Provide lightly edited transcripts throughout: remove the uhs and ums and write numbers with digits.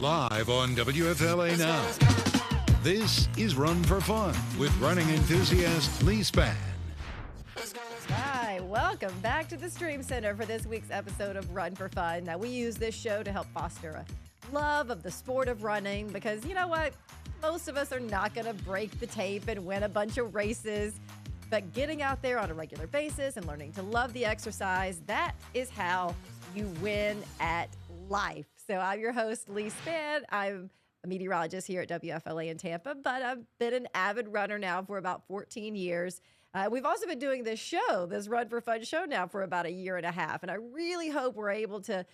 Live on WFLA Now. This is Run for Fun with running enthusiast Lee Spann. Hi, welcome back to the Stream Center for this week's episode of Run for Fun. Now, we use this show to help foster a love of the sport of running because, you know what? Most of us are not going to break the tape and win a bunch of races. But getting out there on a regular basis and learning to love the exercise, that is how you win at life. So I'm your host, Lee Spann. I'm a meteorologist here at WFLA in Tampa, but I've been an avid runner now for about 14 years. We've also been doing this show, this Run for Fun show now for about a year and a half. And I really hope we're able to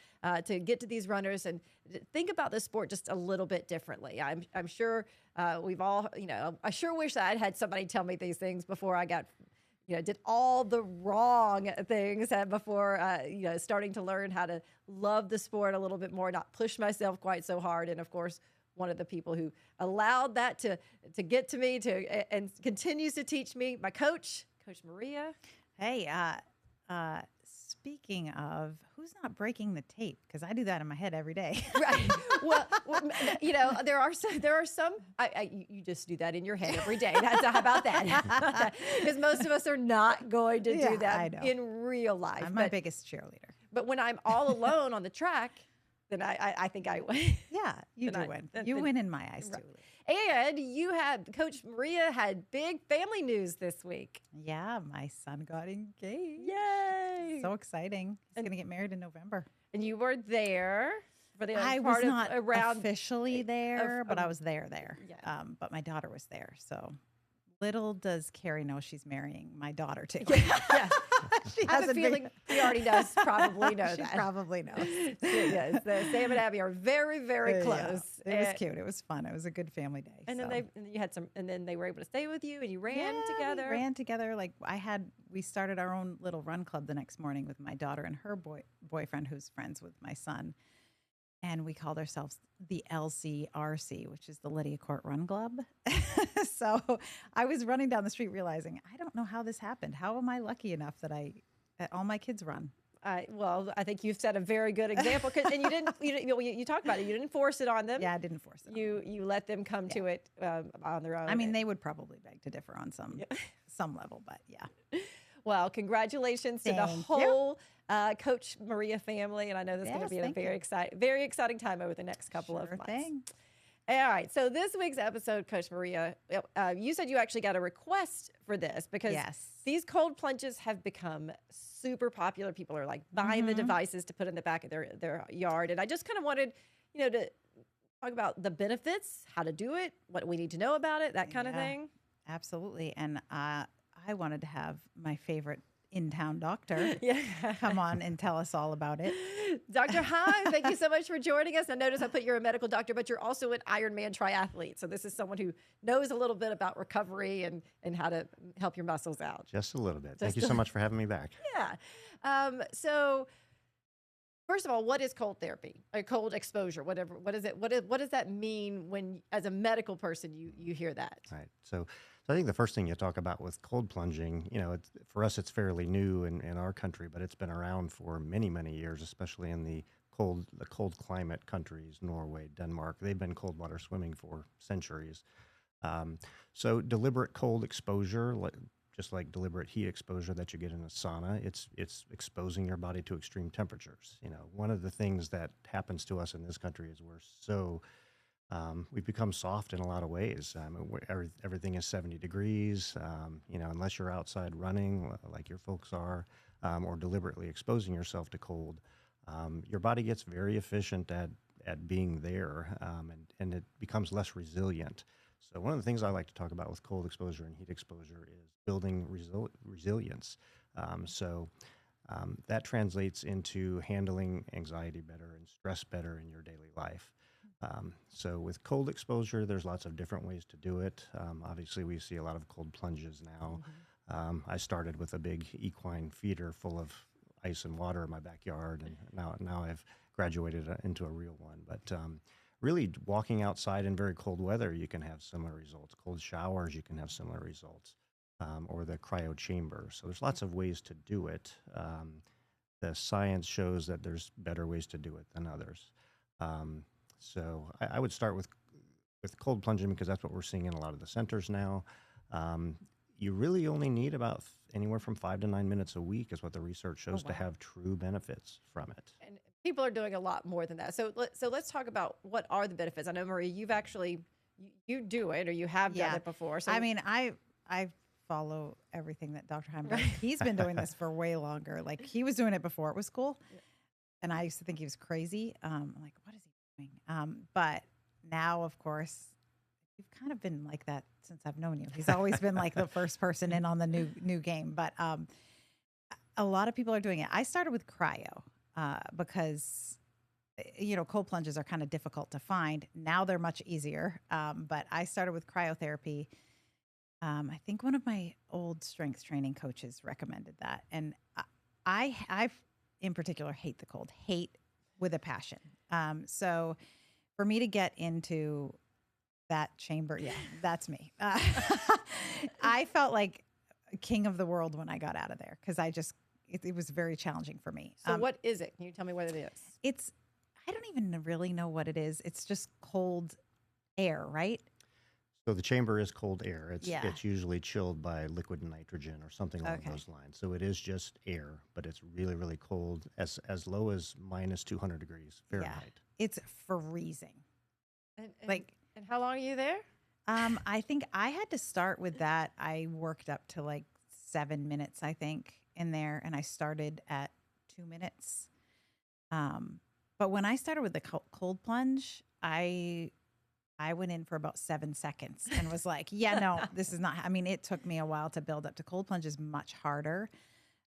get to these runners and think about the sport just a little bit differently. I'm sure we've all, I sure wish I'd had somebody tell me these things before I got, did all the wrong things before, starting to learn how to love the sport a little bit more, not push myself quite so hard. And of course, one of the people who allowed that to get to me and continues to teach me, my coach, Coach Maria. Hey, speaking of, who's not breaking the tape? Because I do that in my head every day. Right. Well, there are some. You just do that in your head every day. How about that? Because most of us are not going to do that in real life. I'm my biggest cheerleader. But when I'm all alone on the track, then I think I win. Yeah, you do win. You win in my eyes, too. And Coach Maria had big family news this week. Yeah, my son got engaged. Yay! So exciting. He's going to get married in November. And you were there for the I part was not around officially there, but I was there. Yeah. But my daughter was there. So little does Carrie know she's marrying my daughter, too. Yeah. I have a feeling she already does probably know She that. probably knows. Yes, Sam and Abby are very, very close. Yeah. It was cute. It was fun. It was a good family day. And then they were able to stay with you, and you ran together. We ran together. We started our own little run club the next morning with my daughter and her boyfriend, who's friends with my son. And we called ourselves the LCRC, which is the Lydia Court Run Club. So I was running down the street realizing, I don't know how this happened. How am I lucky enough that all my kids run? Well, I think you've set a very good example. And you talked about it. You didn't force it on them. Yeah, I didn't force it. You let them come to it on their own. I mean, they would probably beg to differ on some level, but yeah. Well, congratulations to the whole Coach Maria family, and I know this is going to be a very exciting time over the next couple of months. Thing. All right, so this week's episode, Coach Maria, you said you actually got a request for this because these cold plunges have become super popular. People are buying the devices to put in the back of their yard, and I just kind of wanted, to talk about the benefits, how to do it, what we need to know about it, that kind of thing. Absolutely, and I wanted to have my favorite in-town doctor come on and tell us all about it. Dr. Heim, thank you so much for joining us. I noticed I put you're a medical doctor, but you're also an Ironman triathlete. So this is someone who knows a little bit about recovery and how to help your muscles out. Just a little bit. Thank you so much for having me back. Yeah. So first of all, what is cold therapy or cold exposure? What is it? What does that mean when, as a medical person, you hear that? Right. So I think the first thing you talk about with cold plunging, for us it's fairly new in our country, but it's been around for many, many years, especially in the cold climate countries, Norway, Denmark. They've been cold water swimming for centuries. So deliberate cold exposure, just like deliberate heat exposure that you get in a sauna, it's exposing your body to extreme temperatures. One of the things that happens to us in this country is we've become soft in a lot of ways. Everything is 70 degrees, unless you're outside running like your folks are, or deliberately exposing yourself to cold. Your body gets very efficient at being there, and it becomes less resilient. So one of the things I like to talk about with cold exposure and heat exposure is building resilience. That translates into handling anxiety better and stress better in your daily life. So with cold exposure, there's lots of different ways to do it. Obviously, we see a lot of cold plunges now. I started with a big equine feeder full of ice and water in my backyard, and now I've graduated into a real one. But really, walking outside in very cold weather, you can have similar results. Cold showers, you can have similar results, or the cryo chamber. So there's lots of ways to do it. The science shows that there's better ways to do it than others. So I would start with cold plunging because that's what we're seeing in a lot of the centers now. You really only need about anywhere from 5 to 9 minutes a week is what the research shows to wow. have true benefits from it. And people are doing a lot more than that. So let's talk about what are the benefits. I know, Marie, you've actually you do it or you have done Yeah. it before. So I mean, I follow everything that Dr. Heim does. Right. He's been doing this for way longer. Like he was doing it before it was cool, and I used to think he was crazy. I'm like, what is he doing? But now, of course, you've kind of been like that since I've known you. He's always been like the first person in on the new game. But a lot of people are doing it. I started with cryo because cold plunges are kind of difficult to find. Now they're much easier. But I started with cryotherapy. I think one of my old strength training coaches recommended that, and I in particular hate the cold, hate with a passion. So for me to get into that chamber, yeah, that's me. I felt like king of the world when I got out of there because it was very challenging for me. So what is it? Can you tell me what it is? I don't even really know what it is. It's just cold air, right? So the chamber is cold air. Yeah. It's usually chilled by liquid nitrogen or something along Okay. those lines. So it is just air, but it's really, really cold, as low as minus 200 degrees Fahrenheit. It's freezing. And Like, how long are you there? I think I had to start with that. I worked up to like 7 minutes, I think, in there, and I started at 2 minutes. But when I started with the cold plunge, I went in for about 7 seconds and was like, yeah, no, this is not. I mean, it took me a while to build up to cold plunge is much harder.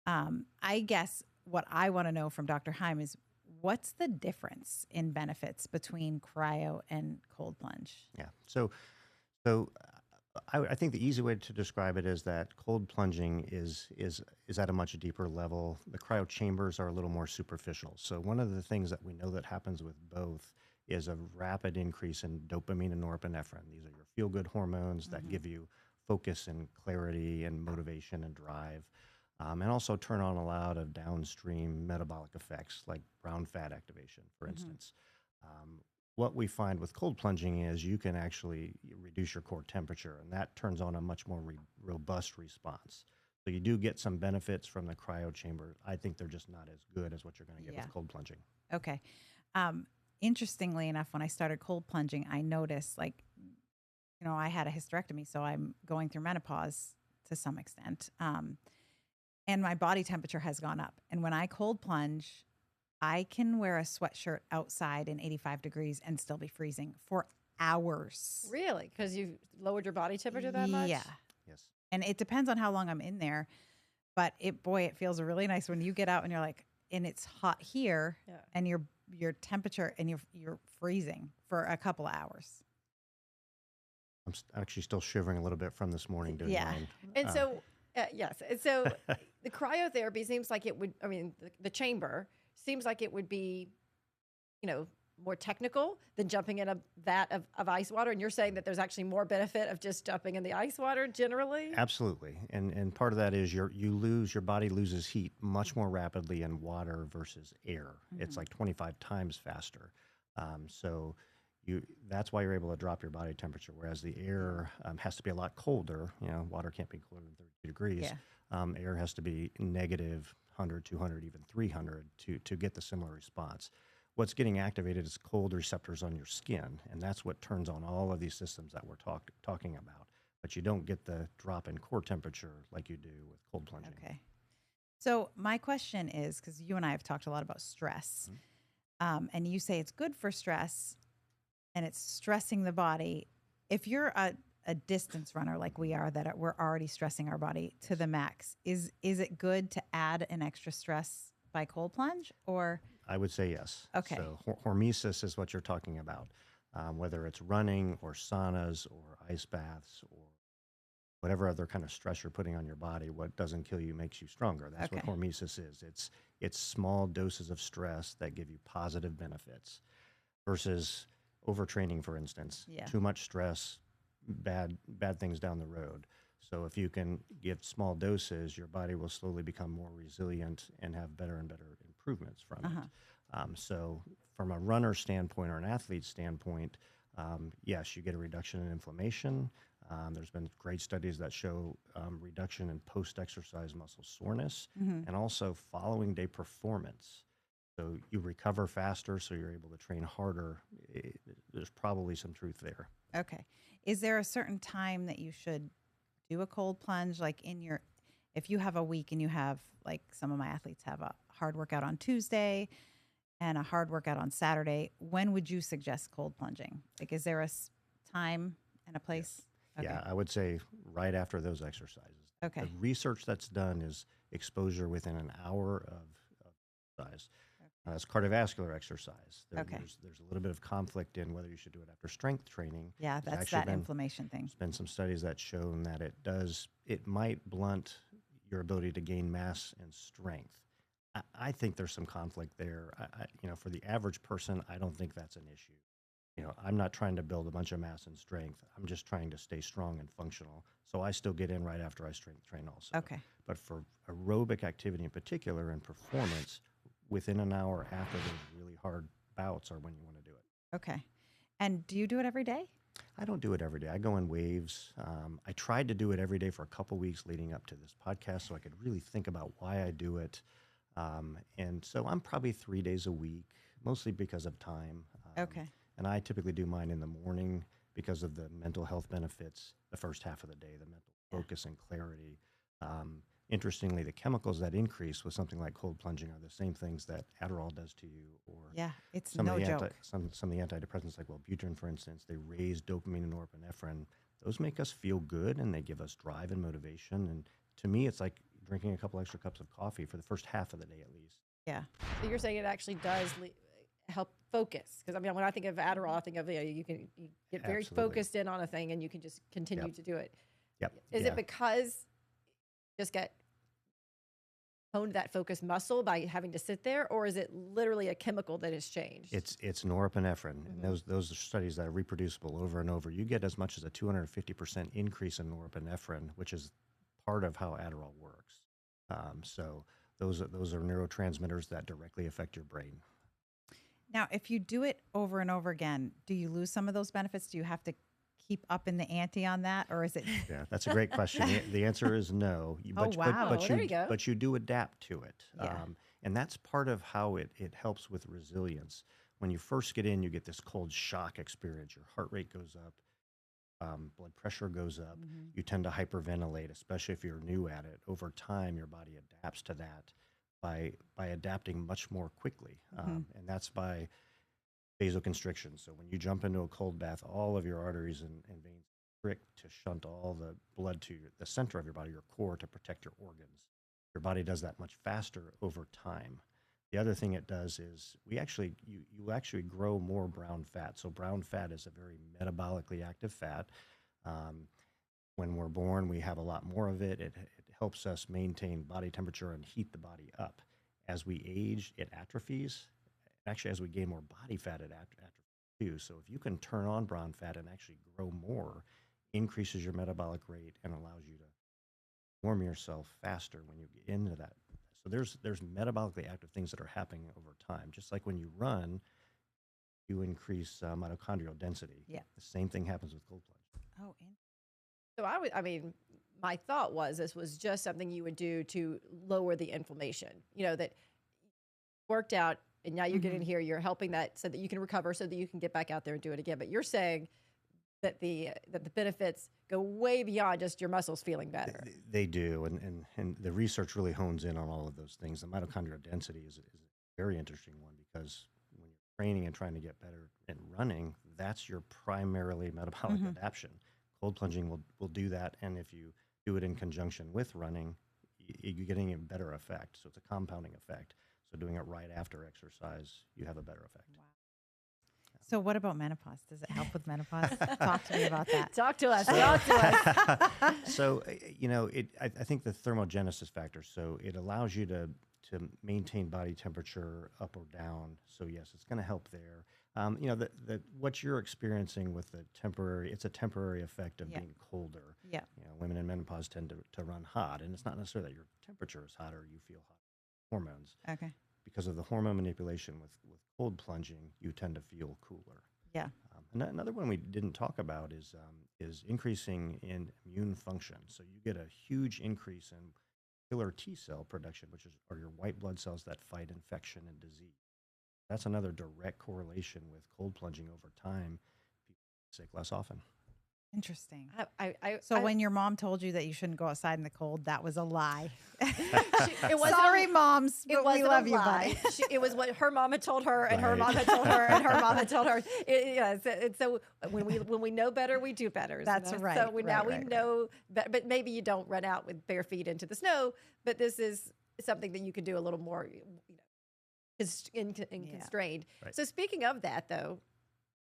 I guess what I want to know from Dr. Heim is what's the difference in benefits between cryo and cold plunge? Yeah. So I think the easy way to describe it is that cold plunging is at a much deeper level. The cryo chambers are a little more superficial. So one of the things that we know that happens with both is a rapid increase in dopamine and norepinephrine. These are your feel-good hormones that give you focus and clarity and motivation and drive, and also turn on a lot of downstream metabolic effects like brown fat activation, for instance. What we find with cold plunging is you can actually reduce your core temperature, and that turns on a much more robust response. So you do get some benefits from the cryo chamber. I think they're just not as good as what you're going to get with cold plunging. Okay. Interestingly enough, when I started cold plunging, I noticed I had a hysterectomy, so I'm going through menopause to some extent. And my body temperature has gone up. And when I cold plunge, I can wear a sweatshirt outside in 85 degrees and still be freezing for hours. Really? Because you've lowered your body temperature that much? Yeah. Yes. And it depends on how long I'm in there. But it feels really nice when you get out and you're like, and it's hot here and your temperature and you're freezing for a couple of hours. I'm actually still shivering a little bit from this morning doing mine. And so, yes. And so the cryotherapy seems like it would, the chamber seems like it would be, more technical than jumping in a vat of ice water. And you're saying that there's actually more benefit of just jumping in the ice water generally? Absolutely. And part of that is your body loses heat much more rapidly in water versus air. It's like 25 times faster. So that's why you're able to drop your body temperature, whereas the air has to be a lot colder. Water can't be colder than 30 degrees. Yeah. Air has to be negative 100, 200, even 300 to get the similar response. What's getting activated is cold receptors on your skin, and that's what turns on all of these systems that we're talking about. But you don't get the drop in core temperature like you do with cold plunging. Okay. So my question is, because you and I have talked a lot about stress, and you say it's good for stress, and it's stressing the body. If you're a distance runner like we are, that we're already stressing our body to the max, is it good to add an extra stress by cold plunge, or? I would say yes. Okay. So hormesis is what you're talking about, whether it's running or saunas or ice baths or whatever other kind of stress you're putting on your body. What doesn't kill you makes you stronger. That's what hormesis is. It's small doses of stress that give you positive benefits versus overtraining, for instance. Yeah. Too much stress, bad things down the road. So if you can give small doses, your body will slowly become more resilient and have better and better improvements from it. So from a runner standpoint or an athlete standpoint, yes, you get a reduction in inflammation. There's been great studies that show reduction in post-exercise muscle soreness and also following day performance. So you recover faster, so you're able to train harder. There's probably some truth there. Okay. Is there a certain time that you should do a cold plunge? Like if you have a week and you have, like some of my athletes have a hard workout on Tuesday and a hard workout on Saturday, when would you suggest cold plunging? Like, is there a time and a place? Yes. Okay. Yeah, I would say right after those exercises. Okay. The research that's done is exposure within an hour of exercise. It's cardiovascular exercise. Okay. There's a little bit of conflict in whether you should do it after strength training. Yeah, There's that's actually that been- inflammation thing. There's been some studies that shown that it might blunt your ability to gain mass and strength. I think there's some conflict there. For the average person, I don't think that's an issue. I'm not trying to build a bunch of mass and strength. I'm just trying to stay strong and functional. So I still get in right after I strength train also. Okay. But for aerobic activity in particular and performance, within an hour after those really hard bouts are when you want to do it. Okay. And do you do it every day? I don't do it every day. I go in waves. I tried to do it every day for a couple weeks leading up to this podcast so I could really think about why I do it. And so I'm probably 3 days a week, mostly because of time. Okay. And I typically do mine in the morning because of the mental health benefits the first half of the day, the mental focus and clarity. Interestingly, the chemicals that increase with something like cold plunging are the same things that Adderall does to you, or Yeah, it's some no of the joke. some of the antidepressants like Wellbutrin, for instance. They raise dopamine and norepinephrine. Those make us feel good, and they give us drive and motivation. And to me, it's like drinking a couple extra cups of coffee for the first half of the day at least. Yeah. So you're saying it actually does help focus? Because I mean, when I think of Adderall, I think of you get very Absolutely. focused in on a thing and you can just continue to do it. Yep. Is Yeah. it because you just get honed that focus muscle by having to sit there, or is it literally a chemical that has changed? It's norepinephrine, and those are studies that are reproducible over and over. You get as much as a 250% increase in norepinephrine, which is part of how Adderall works. So those are neurotransmitters that directly affect your brain. Now, if you do it over and over again, do you lose some of those benefits? Do you have to keep up in the ante on that, or is it? Yeah, that's a great question. The answer is no. Wow. Well, there you go. But you do adapt to it. Yeah. And that's part of how it helps with resilience. When you first get in, you get this cold shock experience. Your heart rate goes up. Blood pressure goes up. You tend to hyperventilate, especially if you're new at it. Over time, your body adapts to that by adapting much more quickly. And that's by vasoconstriction. So when you jump into a cold bath, all of your arteries and veins constrict to shunt all the blood to the center of your body, your core, to protect your organs. Your body does that much faster over time. The other thing it does is you actually grow more brown fat. So brown fat is a very metabolically active fat. When we're born, we have a lot more of it. It helps us maintain body temperature and heat the body up. As we age, it atrophies. Actually, as we gain more body fat, it atrophies too. So if you can turn on brown fat and actually grow more, increases your metabolic rate and allows you to warm yourself faster when you get into that. So there's metabolically active things that are happening over time. Just like when you run, you increase mitochondrial density. Yeah. The same thing happens with cold plunge. Oh, So my thought was this was just something you would do to lower the inflammation. That worked out, and now you're getting here. You're helping that so that you can recover, so that you can get back out there and do it again. But you're saying that the benefits go way beyond just your muscles feeling better. They do, and the research really hones in on all of those things. The mitochondrial density is a very interesting one, because when you're training and trying to get better at running, that's your primarily metabolic adaptation. Cold plunging will do that, and if you do it in conjunction with running, you're getting a better effect. So it's a compounding effect. So doing it right after exercise, you have a better effect. wow. So what about menopause? Does it help with menopause? Talk to me about that. Talk to us. Talk to us. So, I think the thermogenesis factor, so it allows you to maintain body temperature up or down. So yes, it's going to help there. What you're experiencing with it's a temporary effect of being colder. Yeah. Women in menopause tend to run hot, and it's not necessarily that your temperature is hot or you feel hot. Hormones. Okay. because of the hormone manipulation with cold plunging, you tend to feel cooler. Yeah. And another one we didn't talk about is increasing in immune function. So you get a huge increase in killer T cell production, which are your white blood cells that fight infection and disease. That's another direct correlation with cold plunging over time. People get sick less often. Interesting. I So when your mom told you that you shouldn't go outside in the cold, that was a lie. it wasn't Sorry, moms, It but we wasn't love a you, lie. buddy. It was what her mama told her, and her Right. mom had told her, and her mom had told her. So when we know better, we do better. That's So right, we right, we right. know, but maybe you don't run out with bare feet into the snow. But this is something that you could do a little more, constrained. Right. So speaking of that, though,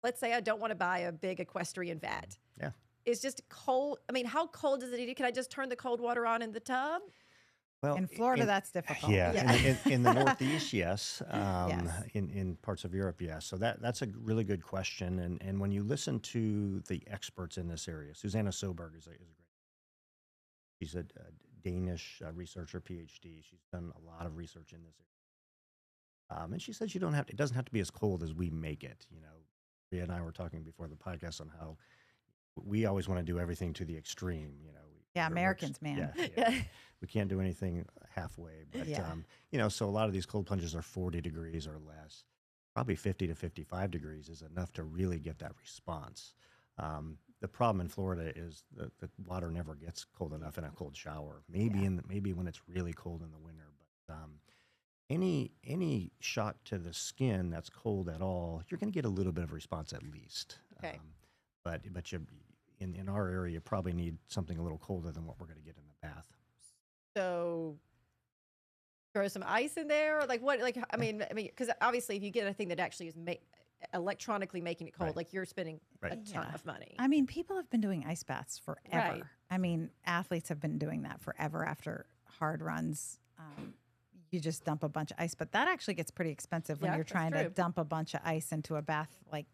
let's say I don't want to buy a big equestrian vat. Yeah. It's just cold. I mean, how cold does it need? Can I just turn the cold water on in the tub? Well, In Florida, that's difficult. Yeah, Yeah. in the Northeast, yes. Yes. In parts of Europe, yes. So that's a really good question. And when you listen to the experts in this area, Susanna Soberg is a great. She's a Danish researcher, PhD. She's done a lot of research in this area. And she says it doesn't have to be as cold as we make it. Rhea and I were talking before the podcast on how we always want to do everything to the extreme. Yeah, whatever works. Americans, man. Yeah. We can't do anything halfway. But, Yeah. so a lot of these cold plunges are 40 degrees or less. Probably 50 to 55 degrees is enough to really get that response. The problem in Florida is that the water never gets cold enough in a cold shower. Maybe when it's really cold in the winter. But any shock to the skin that's cold at all, you're going to get a little bit of response at least. Okay. But in our area, you probably need something a little colder than what we're going to get in the bath. So throw some ice in there, or like what? Like I mean, because obviously, if you get a thing that actually is electronically making it cold, Right. like you're spending a Right. ton of money. I mean, people have been doing ice baths forever. Right. I mean, athletes have been doing that forever after hard runs. You just dump a bunch of ice, but that actually gets pretty expensive when Yeah, you're that's trying to true. dump a bunch of ice into a bath like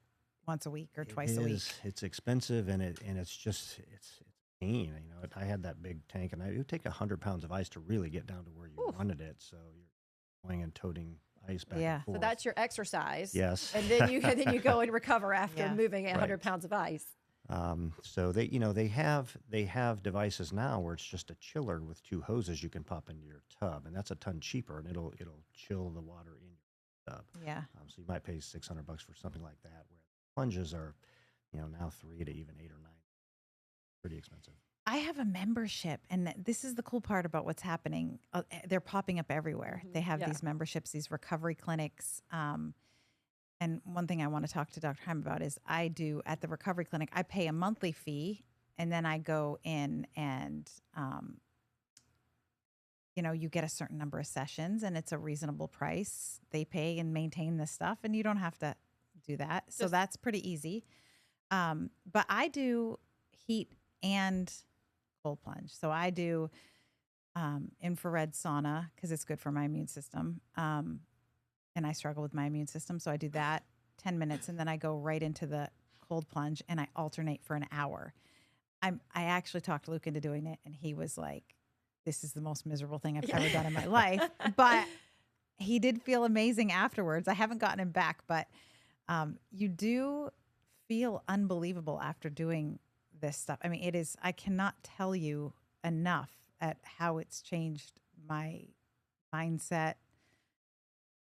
once a week or twice a week. It's expensive and it's just it's pain. I had that big tank and it would take 100 pounds of ice to really get down to where you wanted it. So you're going and toting ice back Yeah. and So forth. that's your exercise. Yes. And then you go and recover after Yeah. moving 100 Right. pounds of ice. So they have devices now where it's just a chiller with two hoses you can pop into your tub, and that's a ton cheaper, and it'll chill the water in your tub. Yeah. So you might pay $600 for something like that, where plunges are, now $3 to even $8 or $9. Pretty expensive. I have a membership, and this is the cool part about what's happening. They're popping up everywhere. They have Yeah. these memberships, these recovery clinics. And one thing I want to talk to Dr. Heim about is I do at the recovery clinic, I pay a monthly fee, and then I go in and, you get a certain number of sessions, and it's a reasonable price. They pay and maintain this stuff, and you don't have to do that. So Just- that's pretty easy. But I do heat and cold plunge. So I do infrared sauna because it's good for my immune system. And I struggle with my immune system. So I do that 10 minutes, and then I go right into the cold plunge, and I alternate for an hour. I actually talked Luke into doing it, and he was like, this is the most miserable thing I've ever done in my life. But he did feel amazing afterwards. I haven't gotten him back, but you do feel unbelievable after doing this stuff. I mean, I cannot tell you enough at how it's changed my mindset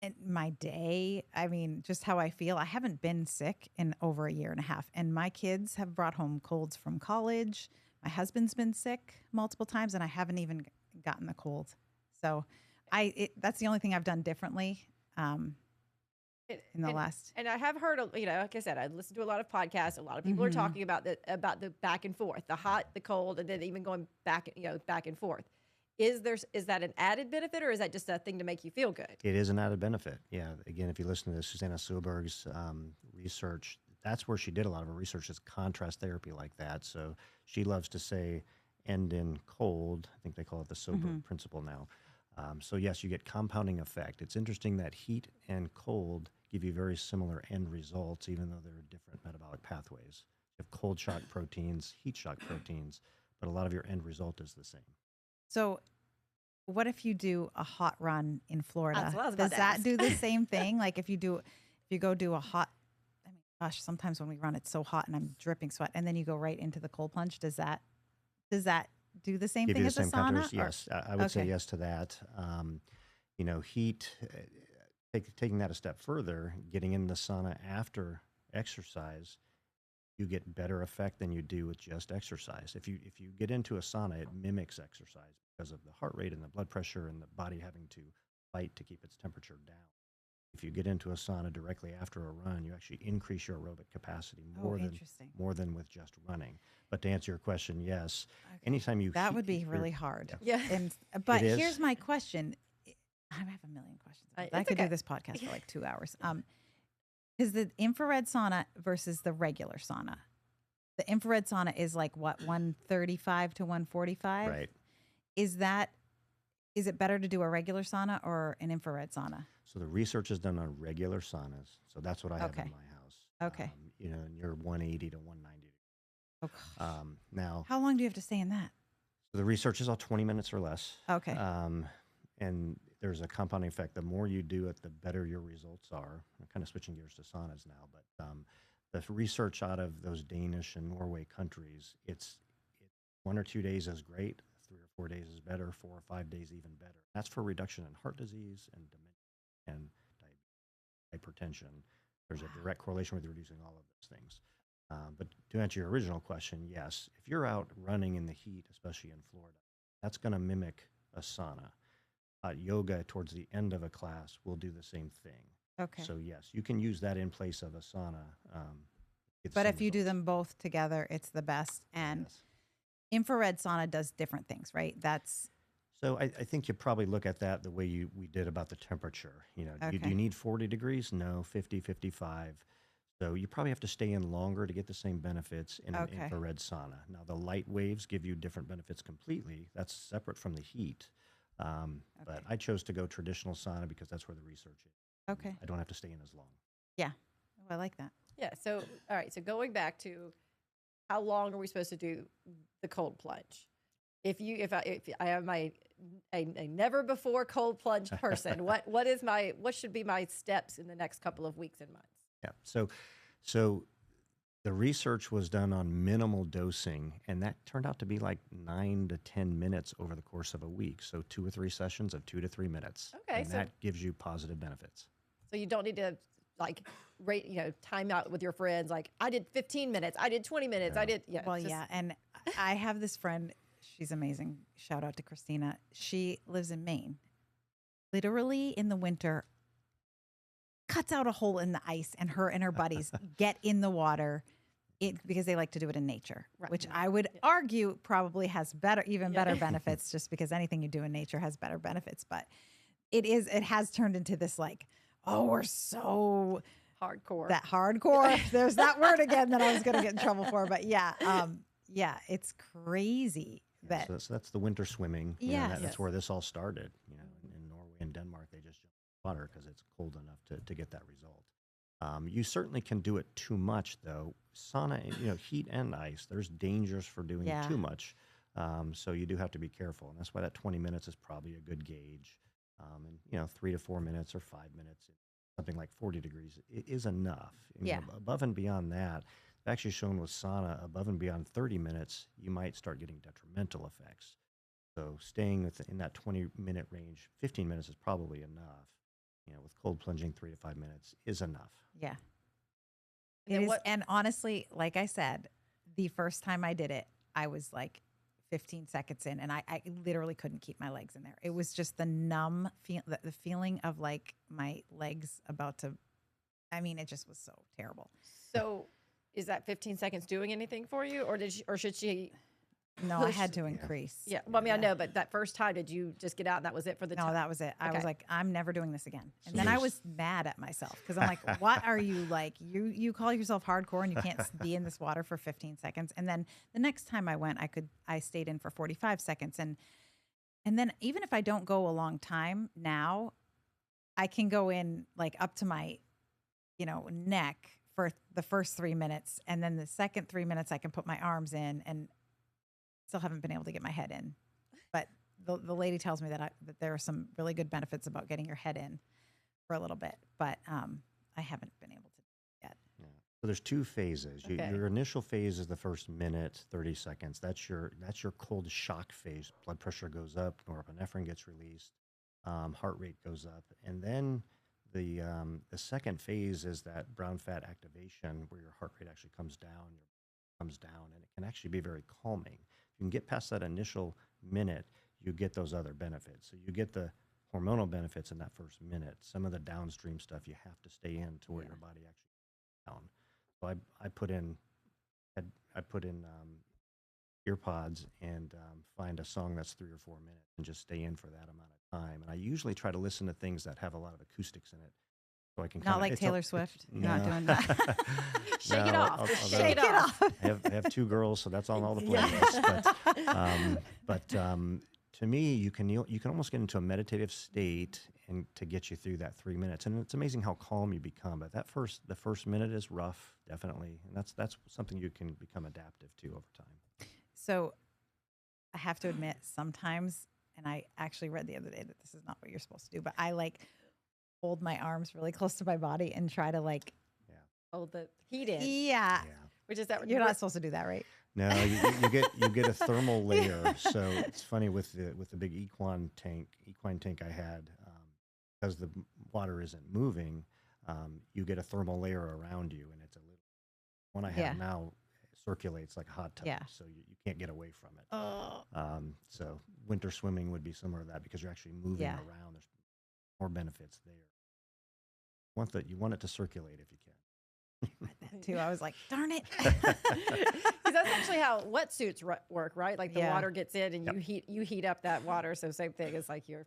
and my day. I mean, just how I feel. I haven't been sick in over a year and a half, and my kids have brought home colds from college. My husband's been sick multiple times, and I haven't even gotten the cold. So that's the only thing I've done differently in the last. And I have heard, like I said, I listen to a lot of podcasts. A lot of people are talking about the back and forth, the hot, the cold, and then even going back and forth. Is that an added benefit, or is that just a thing to make you feel good? It is an added benefit. Yeah. Again, if you listen to Susanna Soberg's research, that's where she did a lot of her research, is contrast therapy like that. So she loves to say end in cold. I think they call it the Soberg principle now. So yes, you get compounding effect. It's interesting that heat and cold give you very similar end results, even though they're different metabolic pathways. You have cold shock proteins, heat shock proteins, but a lot of your end result is the same. So what if you do a hot run in Florida? That's what I was about Does to that ask. do the same thing? Like if you go do a hot, I mean, gosh, sometimes when we run, it's so hot and I'm dripping sweat, and then you go right into the cold plunge. Does that do the same Give thing you the as a same sauna? contours? or- Yes, I would say Okay. yes to that. Heat, taking that a step further, getting in the sauna after exercise, you get better effect than you do with just exercise. If you get into a sauna, it mimics exercise because of the heart rate and the blood pressure and the body having to fight to keep its temperature down. If you get into a sauna directly after a run, you actually increase your aerobic capacity Oh, more than interesting. with just running. But to answer your question, yes, Okay. anytime you That heat- would be if you're- really hard. Yeah. And but is. here's my question. I have a million questions. I It's could okay. do this podcast for like 2 hours. Is the infrared sauna versus the regular sauna? The infrared sauna is like what, 135 to 145? right. Is it better to do a regular sauna or an infrared sauna? So the research is done on regular saunas. So that's what I have Okay. in my house. Okay. And you're 180 to 190. Oh, gosh. Now, How long do you have to stay in that? so the research is all 20 minutes or less. Okay. And there's a compounding effect. The more you do it, the better your results are. I'm kind of switching gears to saunas now, but the research out of those Danish and Norway countries, it's 1 or 2 days is great, 3 or 4 days is better, 4 or 5 days even better. That's for reduction in heart disease and dementia and hypertension. There's a direct correlation with reducing all of those things. But to answer your original question, yes, if you're out running in the heat, especially in Florida, that's going to mimic a sauna. Yoga towards the end of a class will do the same thing. Okay. So yes, you can use that in place of a sauna. Get the But same if you do results. them both together, it's the best. And Yes. infrared sauna does different things, right? That's So I think you probably look at that the way we did about the temperature. Do Okay. you need 40 degrees? No, 50, 55. So you probably have to stay in longer to get the same benefits in an Okay. infrared sauna. Now the light waves give you different benefits completely. That's separate from the heat. But Okay. I chose to go traditional sauna because that's where the research is. okay. I don't have to stay in as long. Yeah. Oh, I like that. Yeah. So, all right. So going back to how long are we supposed to do the cold plunge? If I am a never before cold plunge person, what should be my steps in the next couple of weeks and months? Yeah. So the research was done on minimal dosing, and that turned out to be like 9 to 10 minutes over the course of a week. So 2 or 3 sessions of 2 to 3 minutes. Okay, And so- that gives you positive benefits. So you don't need to time out with your friends. Like I did 15 minutes, I did 20 minutes, I did. Yeah. Well, it's just- yeah. And I have this friend. She's amazing. Shout out to Christina. She lives in Maine. Literally in the winter, cuts out a hole in the ice, and her buddies get in the water because they like to do it in nature, Right. which I would argue probably has even better benefits, just because anything you do in nature has better benefits. But it has turned into this like, oh, we're so hardcore. that hardcore. There's that word again that I was going to get in trouble for. But yeah, it's crazy that So that's the winter swimming. Yes. That's where this all started. In Norway and Denmark, they just jump in the water because it's cold enough to get that result. You certainly can do it too much, though. Sauna, heat and ice, there's dangers for doing Yeah. it too much. So you do have to be careful. And that's why that 20 minutes is probably a good gauge. 3 to 4 minutes or 5 minutes, something like 40 degrees is enough. Yeah. Above and beyond that, it's actually shown with sauna, above and beyond 30 minutes, you might start getting detrimental effects. So staying in that 20-minute range, 15 minutes is probably enough. With cold plunging, 3 to 5 minutes is enough. yeah. And It then is, what- and honestly, like I said, the first time I did it, I was like 15 seconds in, and I literally couldn't keep my legs in there. It was just the numb the feeling of like my legs about to. I mean, it just was so terrible. So is that 15 seconds doing anything for you, or should she? No, I Push- had to increase. Yeah. Well, I mean, I know, but that first time, did you just get out and that was it for the No, time? that was it. I was Okay. like, I'm never doing this again. And So then I there's- was mad at myself because I'm like, what are you like? You call yourself hardcore and you can't be in this water for 15 seconds. And then the next time I went, I stayed in for 45 seconds. And then even if I don't go a long time now, I can go in like up to my, neck for the first 3 minutes. And then the second 3 minutes I can put my arms in, and still haven't been able to get my head in. But the lady tells me that there are some really good benefits about getting your head in for a little bit, but I haven't been able to yet. Yeah. So there's two phases. Okay. Your initial phase is the first minute, 30 seconds. That's your cold shock phase. Blood pressure goes up, norepinephrine gets released, heart rate goes up, and then the second phase is that brown fat activation, where your heart rate actually comes down, and it can actually be very calming. If you can get past that initial minute, you get those other benefits. So you get the hormonal benefits in that first minute. Some of the downstream stuff you have to stay in to where your body actually down. So I put in ear pods and find a song that's 3 or 4 minutes and just stay in for that amount of time. And I usually try to listen to things that have a lot of acoustics in it, so I can Not like Taylor Swift. You're not No. doing that. Shake it No, off. I'll Shake go- it off. I have 2 girls, so that's on all the playlists. But to me, you can almost get into a meditative state and to get you through that 3 minutes. And it's amazing how calm you become. But the first minute is rough, definitely, and that's something you can become adaptive to over time. So I have to admit, sometimes, and I actually read the other day that this is not what you're supposed to do, but I hold my arms really close to my body and try to Hold the heat in, yeah. which is that You're not supposed to do that, right? No, you get a thermal layer. So it's funny with the big equine tank I had, because the water isn't moving, you get a thermal layer around you, and it's a little one I have now circulates like a hot tub, so you can't get away from it. Oh. So winter swimming would be similar to that because you're actually moving around. There's more benefits there. You want it to circulate if you can. Too. I was like, darn it. Because that's actually how wetsuits work, right? Like the Yeah. water gets in and you heat up that water. So same thing as like the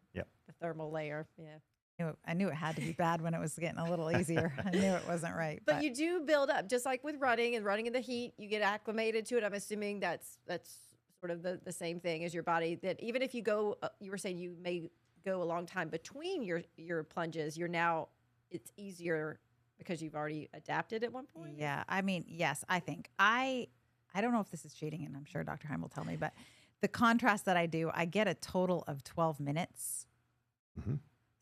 thermal layer. Yeah. I knew it had to be bad when it was getting a little easier. I knew it wasn't right. But you do build up, just like with running in the heat, you get acclimated to it. I'm assuming that's sort of the same thing as your body, that even if you go, you were saying you may go a long time between your plunges, it's easier because you've already adapted at one point? Yeah. I mean, yes, I think. I don't know if this is cheating, and I'm sure Dr. Heim will tell me, but the contrast that I do, I get a total of 12 minutes. Mm-hmm.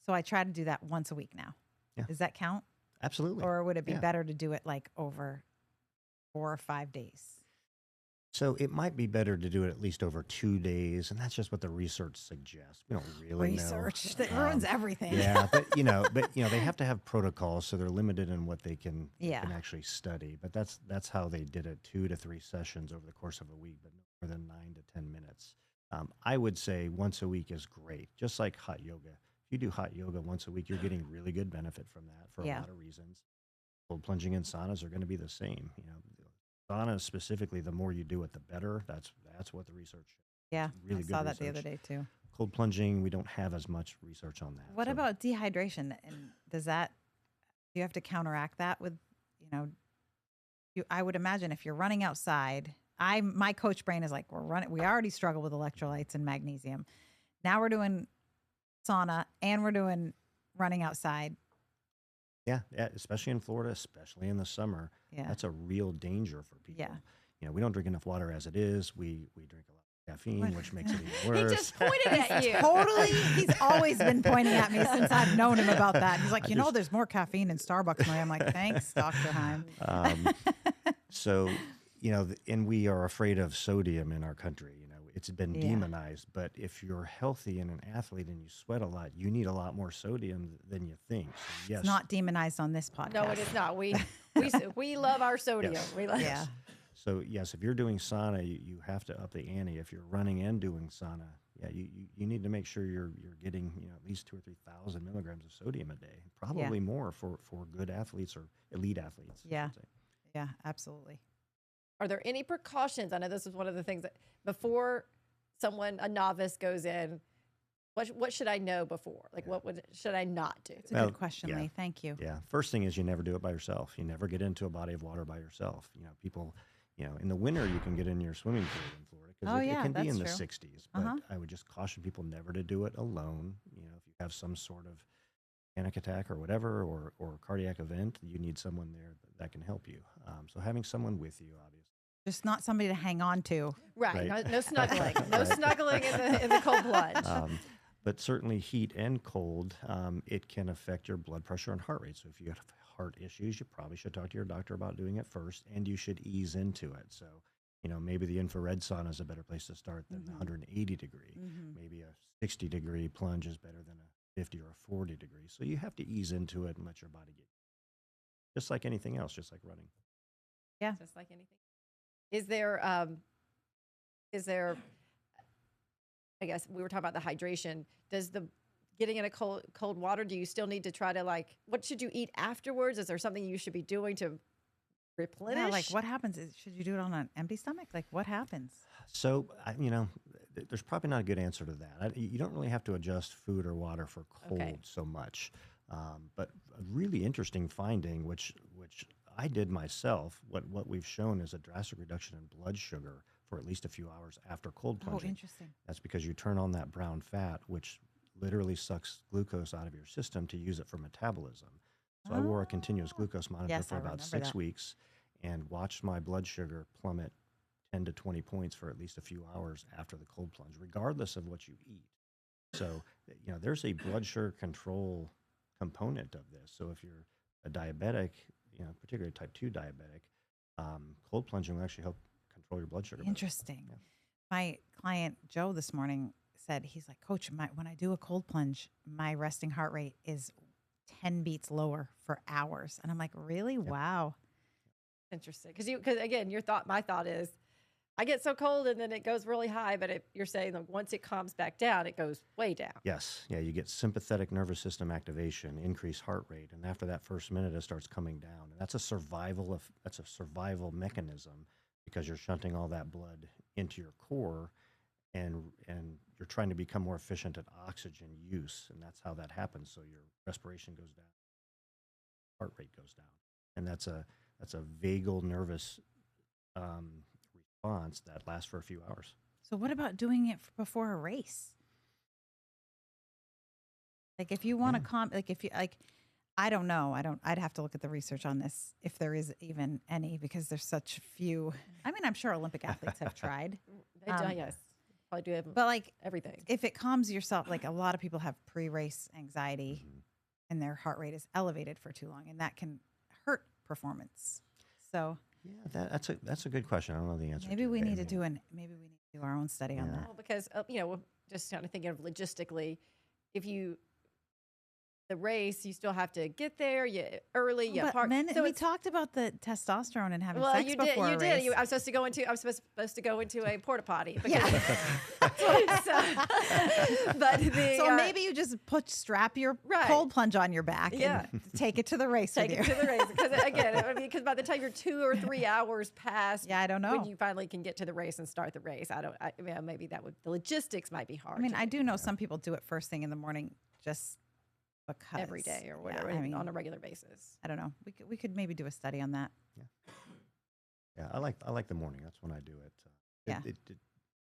So I try to do that once a week now. Yeah. Does that count? Absolutely. Or would it be better to do it over 4 or 5 days? So it might be better to do it at least over 2 days, and that's just what the research suggests. We don't really Research know. that ruins everything. Yeah, but they have to have protocols, so they're limited in what they can actually study. But that's how they did it: 2 to 3 sessions over the course of a week, but no more than 9 to 10 minutes. I would say once a week is great, just like hot yoga. If you do hot yoga once a week, you're getting really good benefit from that for a lot of reasons. Cold plunging and saunas are going to be the same. Saunas specifically, the more you do it, the better. That's what the research shows. Yeah, really I good saw that the research. other day too. Cold plunging, we don't have as much research on that. What about dehydration? And do you have to counteract that with, I would imagine if you're running outside, my coach brain is like, we already struggle with electrolytes and magnesium. Now we're doing sauna and we're doing running outside. Yeah, especially in Florida, especially in the summer. Yeah. That's a real danger for people. Yeah. We don't drink enough water as it is. We drink a lot of caffeine, which makes it even worse. He just pointed at you. Totally. He's always been pointing at me since I've known him about that. He's like, there's more caffeine in Starbucks. I'm like, thanks, Dr. Heim. So, and we are afraid of sodium in our country. It's been demonized, but if you're healthy and an athlete and you sweat a lot, you need a lot more sodium than you think. So, yes. It's not demonized on this podcast. No, it is not. We love our sodium. Yes. We love So yes, if you're doing sauna, you have to up the ante. If you're running and doing sauna, you need to make sure you're getting at least 2,000 or 3,000 milligrams of sodium a day, probably more for good athletes or elite athletes. Yeah, yeah, absolutely. Are there any precautions? I know this is one of the things that before a novice goes in, what should I know before? Should I not do? It's a good question, Lee. Thank you. Yeah. First thing is you never do it by yourself. You never get into a body of water by yourself. People, in the winter you can get in your swimming pool in Florida because it can be in the 60s. But I would just caution people never to do it alone. If you have some sort of panic attack or whatever, or cardiac event, you need someone there that can help you. So having someone with you, obviously. Just not somebody to hang on to. Right. Right. No snuggling. No Right. snuggling in the cold plunge. But certainly heat and cold, it can affect your blood pressure and heart rate. So if you have heart issues, you probably should talk to your doctor about doing it first, and you should ease into it. So, maybe the infrared sauna is a better place to start than the 180 degree. Maybe a 60 degree plunge is better than a 50 or a 40 degree. So you have to ease into it and let your body get, just like anything else, just like running. Yeah. Just like anything. Is there, I guess we were talking about the hydration. Does the getting in a cold water, do you still need to try to what should you eat afterwards? Is there something you should be doing to replenish? Yeah, like what happens? Should you do it on an empty stomach? Like what happens? So, there's probably not a good answer to that. You don't really have to adjust food or water for cold so much. But a really interesting finding, which I did myself, what we've shown is a drastic reduction in blood sugar for at least a few hours after cold plunging. Oh, interesting. That's because you turn on that brown fat, which literally sucks glucose out of your system to use it for metabolism. So I wore a continuous glucose monitor Yes, for I about remember 6 that. weeks and watched my blood sugar plummet 10 to 20 points for at least a few hours after the cold plunge, regardless of what you eat. So, there's a blood sugar control component of this. So if you're a diabetic, particularly type 2 diabetic, cold plunging will actually help control your blood sugar better. Interesting. Yeah. My client Joe this morning said, he's like, Coach, when I do a cold plunge, my resting heart rate is 10 beats lower for hours. And I'm like, really? Wow. Interesting. Because again, my thought is, I get so cold and then it goes really high, but you're saying that once it calms back down, it goes way down. Yes. Yeah, you get sympathetic nervous system activation, increased heart rate, and after that first minute, it starts coming down. And that's a survival mechanism because you're shunting all that blood into your core, and you're trying to become more efficient at oxygen use, and that's how that happens. So your respiration goes down, heart rate goes down, and that's a vagal nervous response that lasts for a few hours. So what about doing it before a race? Like if you want to I don't know. I'd have to look at the research on this if there is even any, because there's such few. I mean, I'm sure Olympic athletes have tried. They do, yes. Probably do have But everything. if it calms yourself, a lot of people have pre-race anxiety and their heart rate is elevated for too long, and that can hurt performance. So Yeah, that's a good question. I don't know the answer. maybe to we it. need to do our own study on that. Well, because, we're just kind of thinking of logistically, the race, you still have to get there early. But park. men, So we it's- talk about the testosterone and having Well, sex you before a did. race. I was supposed to go into a porta potty. Yeah. But So maybe you just strap your Right. cold plunge on your back Yeah. and take it to the race take with it you. to the race because by the time you're 2 or 3 hours past, Yeah, I don't know. when you finally can get to the race and start the race. Maybe the logistics might be hard. I mean, to I do do know some people do it first thing in the morning just because. every day or whatever, Yeah, I mean, on a regular basis. I don't know. We could maybe do a study on that. Yeah, I like the morning. That's when I do it. Yeah.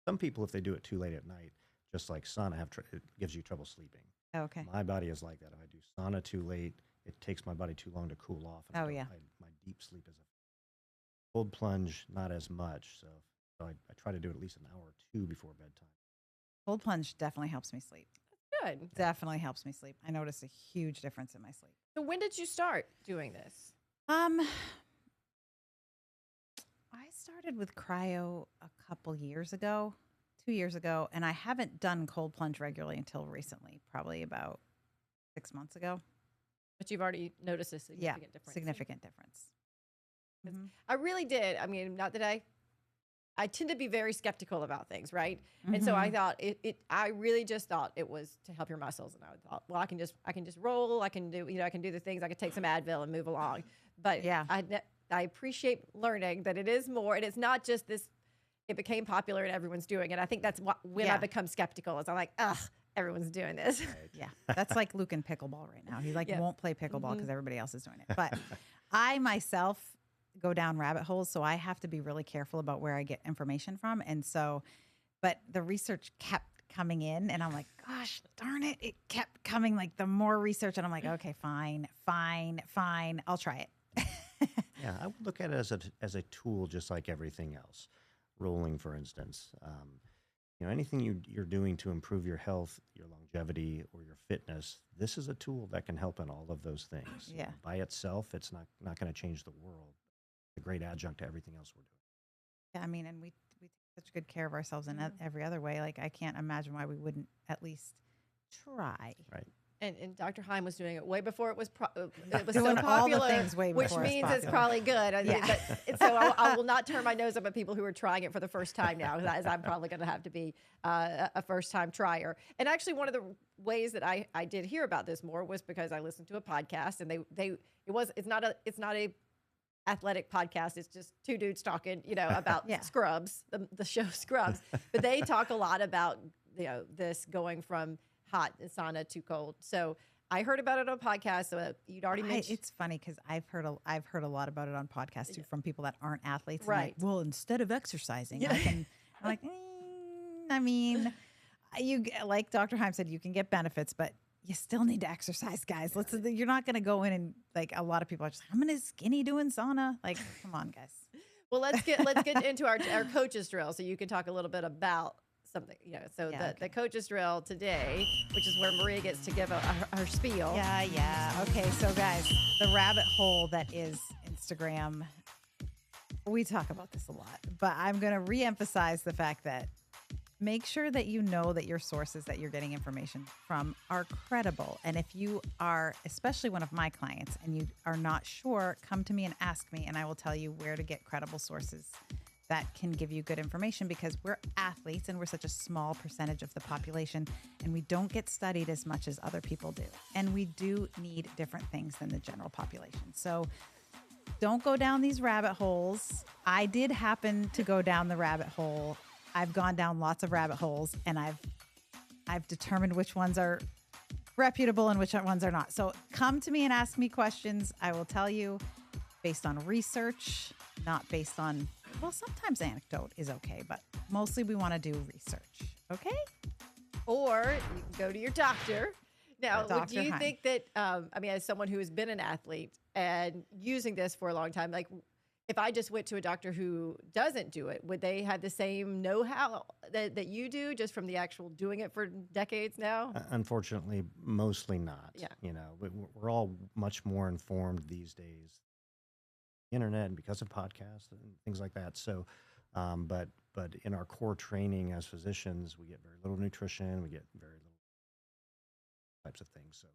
Some people, if they do it too late at night, just like sauna, it gives you trouble sleeping. Oh, okay. My body is like that. If I do sauna too late, it takes my body too long to cool off. And Oh, yeah. my deep sleep is cold plunge, not as much. So I try to do it at least an hour or two before bedtime. Cold plunge definitely helps me sleep. Good. Definitely helps me sleep. I notice a huge difference in my sleep. So when did you start doing this? I started with cryo a couple years ago, 2 years ago, and I haven't done cold plunge regularly until recently, probably about 6 months ago. But you've already noticed a significant difference. Significant difference. 'Cause Mhm. I really did. I mean, not that I tend to be very skeptical about things, right? And so I thought I really just thought it was to help your muscles. And I thought, well, I can just roll. I can do the things. I could take some Advil and move along. But Yeah. I appreciate learning that it is more, and it's not just this. It became popular and everyone's doing it. I think that's when I Yeah. become skeptical. Is I'm like, ugh, everyone's doing this. Yeah, that's like Luke in pickleball right now. He Yeah. won't play pickleball because everybody else is doing it. But I myself go down rabbit holes, so I have to be really careful about where I get information from. And so, but the research kept coming in, and I'm like, gosh darn it, it kept coming. Like the more research, and I'm like, okay, fine, I'll try it. Yeah, I would look at it as a tool, just like everything else. Rolling, for instance, anything you're doing to improve your health, your longevity, or your fitness. This is a tool that can help in all of those things. Yeah. By itself, it's not going to change the world. It's a great adjunct to everything else we're doing. Yeah, I mean, and we take such good care of ourselves in every other way. Like, I can't imagine why we wouldn't at least try. Right. And Dr. Heim was doing it way before it was it was Doing so all the popular, things way which before it's means it's popular. probably good. I mean, Yeah. but, so I will not turn my nose up at people who are trying it for the first time now, as I'm probably going to have to be a first-time trier. And actually, one of the ways that I did hear about this more was because I listened to a podcast, and it's not a athletic podcast. It's just two dudes talking, about Yeah. Scrubs, the show Scrubs. But they talk a lot about this going from hot sauna to cold. So I heard about it on a podcast. So you'd already mentioned. It's funny because I've heard a lot about it on podcasts too from people that aren't athletes. Right. And like, well, instead of exercising, I'm like, I mean, you like Dr. Heim said, you can get benefits, but you still need to exercise, guys. You're not going to go in and like a lot of people are just, I'm gonna skinny doing sauna. Like, come on, guys. Well, let's get into our coaches drill, so you can talk a little bit about something. So the coaches drill today, which is where Maria gets to give her spiel. Yeah. Okay, so guys, the rabbit hole that is Instagram. We talk about this a lot, but I'm going to reemphasize the fact that make sure that you know that your sources that you're getting information from are credible. And if you are, especially one of my clients, and you are not sure, come to me and ask me, and I will tell you where to get credible sources that can give you good information, because we're athletes and we're such a small percentage of the population, and we don't get studied as much as other people do. And we do need different things than the general population. So don't go down these rabbit holes. I did happen to go down the rabbit hole. I've gone down lots of rabbit holes, and I've determined which ones are reputable and which ones are not. So come to me and ask me questions. I will tell you based on research, not based on, well, sometimes anecdote is okay, but mostly we want to do research. Okay? Or you can go to your doctor. Now, Dr. do you Heim. think that, as someone who has been an athlete and using this for a long time, like if I just went to a doctor who doesn't do it, would they have the same know-how that you do, just from the actual doing it for decades now? Unfortunately, mostly not. Yeah. We're all much more informed these days, internet, and because of podcasts and things like that. So, but in our core training as physicians, we get very little nutrition. We get very little types of things. So,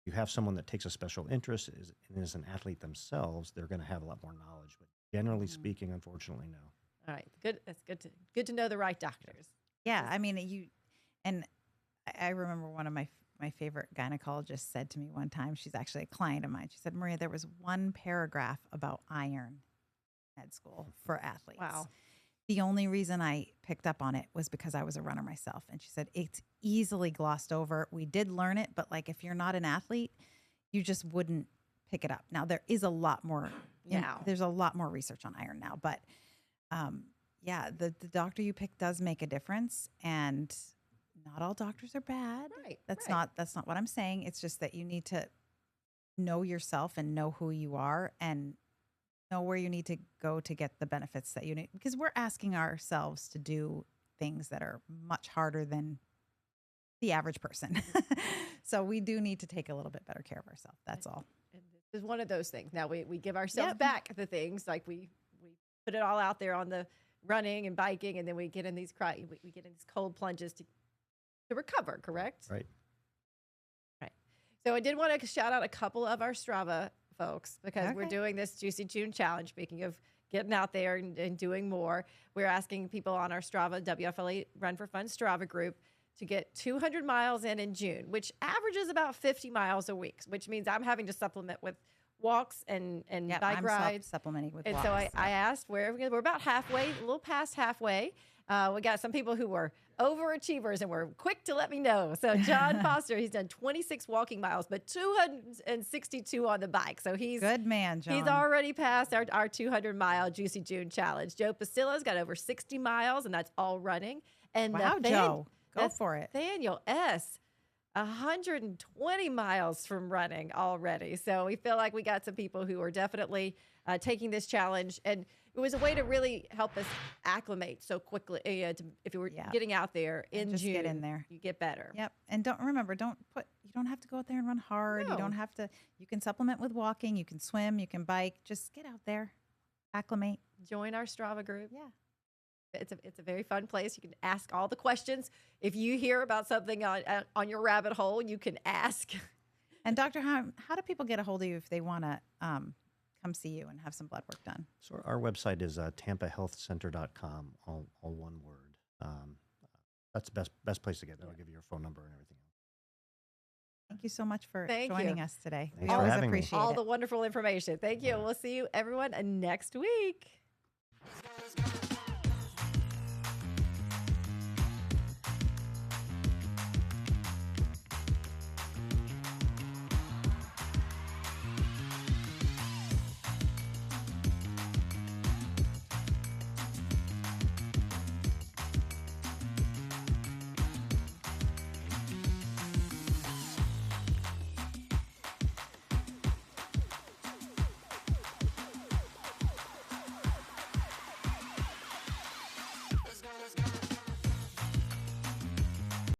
you have someone that takes a special interest and is an athlete themselves, they're going to have a lot more knowledge. But generally speaking, unfortunately, no. All right, good. That's good to know the right doctors. Yeah, I mean, I remember one of my favorite gynecologists said to me one time, she's actually a client of mine. She said, Maria, there was one paragraph about iron in med school for athletes. Wow. The only reason I picked up on it was because I was a runner myself. And she said, it's easily glossed over. We did learn it, but like if you're not an athlete, you just wouldn't pick it up. Now there is a lot more there's a lot more research on iron now, but the doctor you pick does make a difference, and not all doctors are bad. Right. That's not what I'm saying. It's just that you need to know yourself and know who you are and know where you need to go to get the benefits that you need, because we're asking ourselves to do things that are much harder than the average person. So we do need to take a little bit better care of ourselves. That's all. And this is one of those things. Now we give ourselves back the things, like we put it all out there on the running and biking, and then we get in these we get in these cold plunges to recover. Correct? Right. Right. So I did want to shout out a couple of our Strava folks, because we're doing this Juicy June challenge. Speaking of getting out there and doing more, we're asking people on our Strava, WFLA Run for Fun Strava group, to get 200 miles in June, which averages about 50 miles a week, which means I'm having to supplement with walks and bike rides. Supplementing with and walks. so I asked we're about halfway, a little past halfway. We got some people who were overachievers and were quick to let me know. So John Foster, he's done 26 walking miles, but 262 on the bike. So he's good man, John. He's already passed our 200-mile Juicy June challenge. Joe Pasillo's got over 60 miles, and that's all running. And wow, Joe, go for it. Nathaniel S., 120 miles from running already. So we feel like we got some people who are definitely taking this challenge. And it was a way to really help us acclimate so quickly. If you were getting out there in just June, get in there. you get better. Yep. And you don't have to go out there and run hard. No. You don't have to, you can supplement with walking, you can swim, you can bike. Just get out there, acclimate. Join our Strava group. Yeah. It's a very fun place. You can ask all the questions. If you hear about something on your rabbit hole, you can ask. And Dr. how do people get a hold of you if they want to come see you and have some blood work done? So our website is tampahealthcenter.com, all one word. That's the best place to get it. I'll give you your phone number and everything else. Thank you so much for Thank joining you. us today. Thanks We for always having me. appreciate All it. the wonderful information. Thank you. We'll see you, everyone, next week.